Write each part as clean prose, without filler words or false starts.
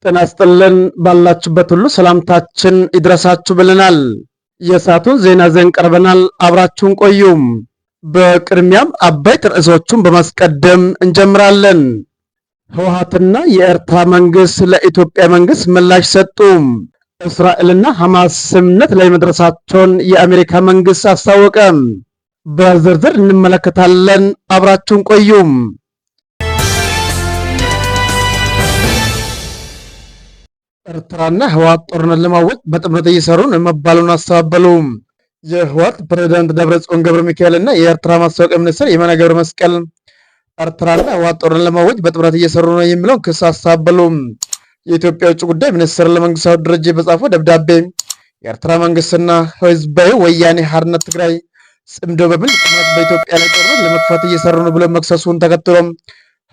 ጤና ይስጥልን ባላችሁበት ሁሉ ሰላምታችን ይድረሳችሁ ብለናል። የሰዓቱን ዜና ይዘን ቀርበናል። አብራችሁን ቆዩም። በቅድሚያም አበይት ርዕሶቹን በማስቀደም እንጀምራለን። ህወሓትና የኤርትራ መንግስት ለኢትዮጵያ መንግስት ምላሽ ሰጡ። እስራኤልና ሐማስ ስምምነት ላይ መድረሳቸውን የአሜሪካ መንግስት አስታወቀ። በዝርዝር እንመለከታለን። አብራችሁን ቆዩም። ኤርትራና ህወሓት ጦርነት ለማወጅ በጥምረት እየሰሩ ነው መባሉን አስተባበሉ። የህወሓት ፕሬዝዳንት ደብረጽዮን ገብረ ሚካኤል እና የኤርትራ ማስታወቂያ ሚኒስትር የማነ ገብረ መስቀል ኤርትራና ህወሓት ጦርነት ለማወጅ በጥምረት እየሰሩ ነው የሚለውን ክስ አስተባበሉ። የኢትዮጵያ ውጭ ጉዳይ ሚኒስትር ለመንግስታዊ ድርጅት በጻፈው ደብዳቤ የኤርትራ መንግስትና ህዝባዊ ወያኔ ሓርነት ትግራይ ጽምዶ በሚል ጥምረት በኢትዮጵያ ላይ ጦርነት ለመክፈት እየሰሩ ነው ብሎ መክሰሱን ተከትሎ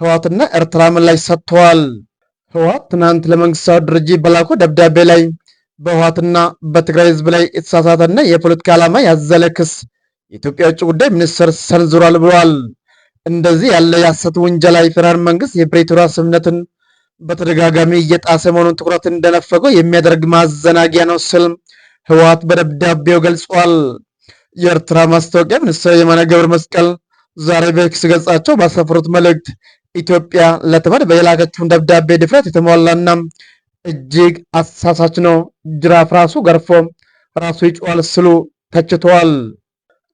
ህወሓትና ኤርትራ ምላሽ ሰጥተዋል። ህወሓት ትናንት ለመንግስታዊ ድርጅት በላኩ ደብዳቤ ላይ በህወሓትና በትግራይ ህዝብ ላይ የተሳሳተና የፖለቲካ ዓላማ ያዘለ ክስ የኢትዮጵያ ውጭ ጉዳይ ሚኒስትር ሰንዝሯል ብለዋል። እንደዚህ ያለ የሐሰት ውንጀላ የፌዴራል መንግስት የፕሪቶሪያ ስምምነትን በተደጋጋሚ እየጣሰ መሆኑን ትኩረት እንደነፈገው የሚያደርግ ማዘናጊያ ነው ሲል ህወሓት በደብዳቤው ገልጿል። የኤርትራ ማስታወቂያ ሚኒስትር የማነ ገብረ መስቀል ዛሬ በኤክስ ገጻቸው ባሰፈሩት መልእክት ኢትዮጵያ ለተመድ በየላከችውን ደብዳቤ ድፍረት የተሟላና እጅግ አሳሳች ነው፣ ጅራፍ ራሱ ገርፎ ራሱ ይጮዋል ሲሉ ተችተዋል።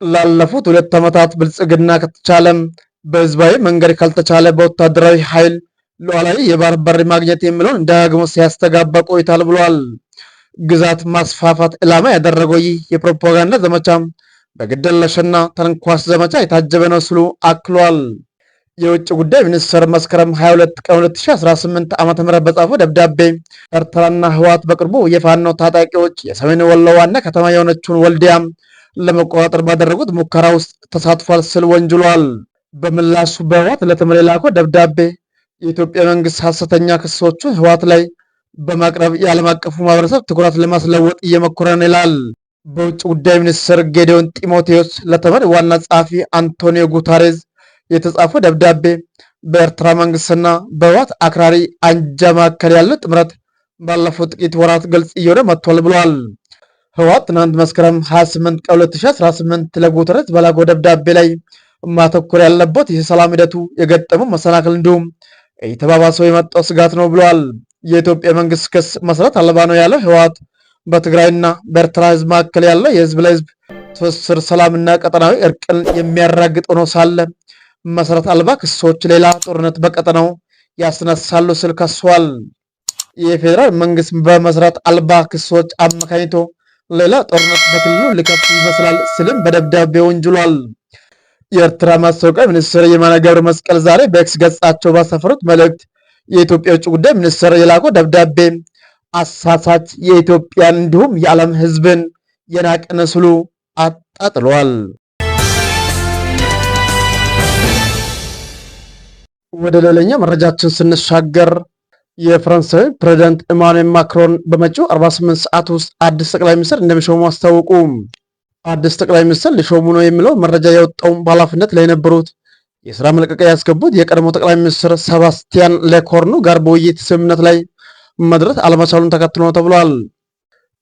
ላለፉት 2 ዓመታት ብልጽግና ከተቻለም በህዝባዊ መንገድ ካልተቻለ በወታደራዊ ኃይል ሉዓላዊ የባህር በር ማግኘት የሚለውን ደጋግሞ ሲያስተጋባ ቆይቷል ብሏል። ግዛት ማስፋፋት ዓላማ ያደረገው ይህ የፕሮፓጋንዳ ዘመቻ በግድየለሽና ተንኳሽ ዘመቻ የታጀበ ነው ሲሉ አክሏል። የውጭ ጉዳይ ሚኒስትር መስከረም 22 ቀን 2018 ዓ.ም በጻፈው ደብዳቤ ኤርትራና ህወሓት በቅርቡ የፋኖ ታጣቂዎች የሰሜን ወሎ ዋና ከተማ የሆነችውን ወልዲያ ለመቆጣጠር ባደረጉት ሙከራ ውስጥ ተሳትፏል ሲል ወንጅሏል። በምላሹ በህወሓት ለተመድ የላከው ደብዳቤ የኢትዮጵያ መንግስት ሐሰተኛ ክሶቹን ህወሓት ላይ በማቅረብ የዓለም አቀፉ ማህበረሰብ ትኩረት ለማስለወጥ እየሞከረ ነው ይላል። በውጭ ጉዳይ ሚኒስትር ጌዲዮን ጢሞቴዎስ ለተመድ ዋና ጸሐፊ አንቶኒዮ ጉታሬዝ የተጻፈው ደብዳቤ በኤርትራ መንግስትና በህወሓት አክራሪ አንጃ መካከል ያለው ጥምረት ባለፉት ጥቂት ወራት ግልጽ እየሆነ መጥቷል ብሏል። ህወሓት ትናንት መስከረም 28 ቀን 2018 ለጉተሬዝ በላከው ደብዳቤ ላይ ማተኮር ያለበት የሰላም ሂደቱ የገጠመው መሰናክል እንዲሁም እየተባባሰው የመጣው ስጋት ነው ብሏል። የኢትዮጵያ መንግስት ክስ መሰረት አልባ ነው ያለው ህወሓት በትግራይና በኤርትራ ህዝብ መካከል ያለው የህዝብ ለህዝብ ትስስር ሰላምና ቀጠናዊ እርቅን የሚያራግጥ ሆኖ ሳለ መሰረት አልባ ክሶች ሌላ ጦርነት በቀጠናው ያስነሳሉ ሲል ከሷል። የፌዴራል መንግስት በመሰረት አልባ ክሶች አማካኝቶ ሌላ ጦርነት በክልሉ ሊከፍት ይመስላል ሲልም በደብዳቤው ወንጅሏል። የኤርትራ ማስታወቂያ ሚኒስትር የማነ ገብረ መስቀል ዛሬ በኤክስ ገጻቸው ባሰፈሩት መልእክት የኢትዮጵያ ውጭ ጉዳይ ሚኒስትር የላከው ደብዳቤ አሳሳች፣ የኢትዮጵያን እንዲሁም የዓለም ህዝብን የናቀ ነው ሲሉ አጣጥሏል። ወደ ሌላኛ መረጃችን ስንሻገር የፈረንሳይ ፕሬዝዳንት ኢማኑኤል ማክሮን በመጪው 48 ሰዓት ውስጥ አዲስ ጠቅላይ ሚኒስትር እንደሚሾሙ አስታወቁ። አዲስ ጠቅላይ ሚኒስትር ሊሾሙ ነው የሚለው መረጃ ያወጣው በኃላፊነት ላይ የነበሩት የስራ መልቀቂያ ያስገቡት የቀድሞ ጠቅላይ ሚኒስትር ሰባስቲያን ሌኮርኑ ጋር በውይይት ስምምነት ላይ መድረስ አለመቻሉን ተከትሎ ነው ተብሏል።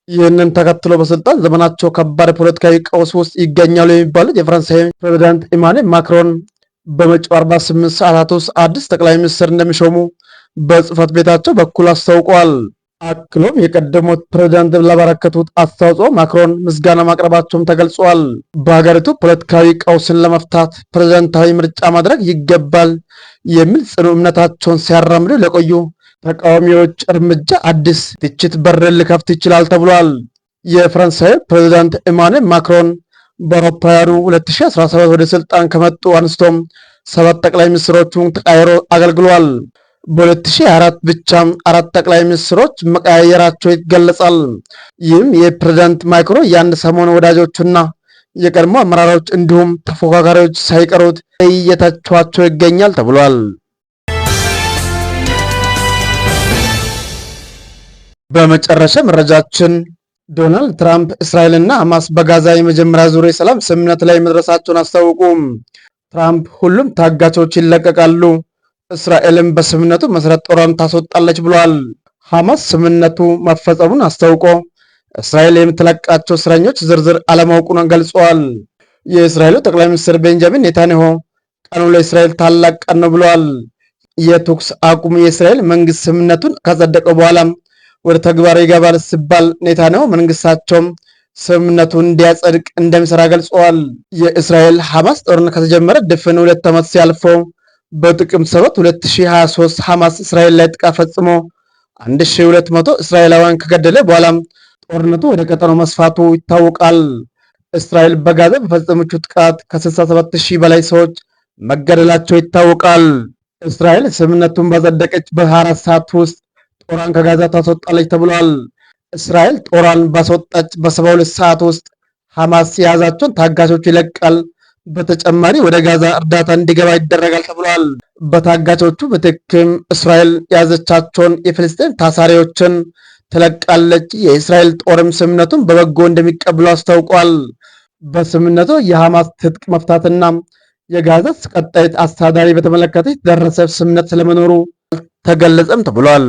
ይህንን ተከትሎ በስልጣን ዘመናቸው ከባድ ፖለቲካዊ ቀውስ ውስጥ ይገኛሉ የሚባሉት የፈረንሳይ ፕሬዝዳንት ኢማኑኤል ማክሮን በመጪው 48 ሰዓታት ውስጥ አዲስ ጠቅላይ ሚኒስትር እንደሚሾሙ በጽህፈት ቤታቸው በኩል አስታውቀዋል። አክሎም የቀደሙት ፕሬዝዳንት ላበረከቱት አስተዋጽኦ ማክሮን ምስጋና ማቅረባቸውም ተገልጿል። በሀገሪቱ ፖለቲካዊ ቀውስን ለመፍታት ፕሬዝዳንታዊ ምርጫ ማድረግ ይገባል የሚል ጽኑ እምነታቸውን ሲያራምዱ ለቆዩ ተቃዋሚዎች እርምጃ አዲስ ትችት በር ሊከፍት ይችላል ተብሏል። የፈረንሳይ ፕሬዝዳንት ኢማኑኤል ማክሮን በአውሮፓውያኑ 2017 ወደ ስልጣን ከመጡ አንስቶም 7 ጠቅላይ ሚኒስትሮቹን ተቃይሮ አገልግሏል። በ2024 ብቻም 4 ጠቅላይ ሚኒስትሮች መቀያየራቸው ይገለጻል። ይህም የፕሬዝዳንት ማክሮን የአንድ ሰሞን ወዳጆችና የቀድሞ አመራሮች እንዲሁም ተፎካካሪዎች ሳይቀሩት እየተቿቸው ይገኛል ተብሏል። በመጨረሻ መረጃችን ዶናልድ ትራምፕ እስራኤልና ሐማስ በጋዛ የመጀመሪያ ዙር የሰላም ስምምነት ላይ መድረሳቸውን አስታወቁ። ትራምፕ ሁሉም ታጋቾች ይለቀቃሉ፣ እስራኤልም በስምምነቱ መሰረት ጦሯን ታስወጣለች ብሏል። ሐማስ ስምምነቱ መፈጸሙን አስታውቆ እስራኤል የምትለቃቸው እስረኞች ዝርዝር አለማወቁን ገልጸዋል። የእስራኤሉ ጠቅላይ ሚኒስትር ቤንጃሚን ኔታንያሁ ቀኑ ለእስራኤል ታላቅ ቀን ነው ብለዋል። የተኩስ አቁም የእስራኤል መንግስት ስምምነቱን ካጸደቀ በኋላ ወደ ተግባር ይገባል ሲባል ኔታንያሁ መንግስታቸውም ስምምነቱን እንዲያጸድቅ እንደሚሰራ ገልጸዋል። የእስራኤል ሐማስ ጦርነት ከተጀመረ ድፍን 2 ዓመት ሲያልፈው በጥቅምት 7 2023 ሐማስ እስራኤል ላይ ጥቃት ፈጽሞ 1200 እስራኤላውያን ከገደለ በኋላ ጦርነቱ ወደ ቀጠናው መስፋቱ ይታወቃል። እስራኤል በጋዛ በፈጸመችው ጥቃት ከ67000 በላይ ሰዎች መገደላቸው ይታወቃል። እስራኤል ስምምነቱን ባጸደቀች በ24 ሰዓት ውስጥ ጦሯን ከጋዛ ታስወጣለች ተብሏል። እስራኤል ጦሯን ባስወጣች በ72 ሰዓት ውስጥ ሐማስ የያዛቸውን ታጋቾች ይለቃል። በተጨማሪ ወደ ጋዛ እርዳታ እንዲገባ ይደረጋል ተብሏል። በታጋቾቹ በትክክል እስራኤል የያዘቻቸውን የፍልስጤም ታሳሪዎችን ትለቃለች። የእስራኤል ጦርም ስምምነቱን በበጎ እንደሚቀበሉ አስታውቋል። በስምምነቱ የሐማስ ትጥቅ መፍታትና የጋዛ ቀጣይ አስተዳዳሪ በተመለከተ የተደረሰ ስምምነት ስለመኖሩ ተገለጸም ተብሏል።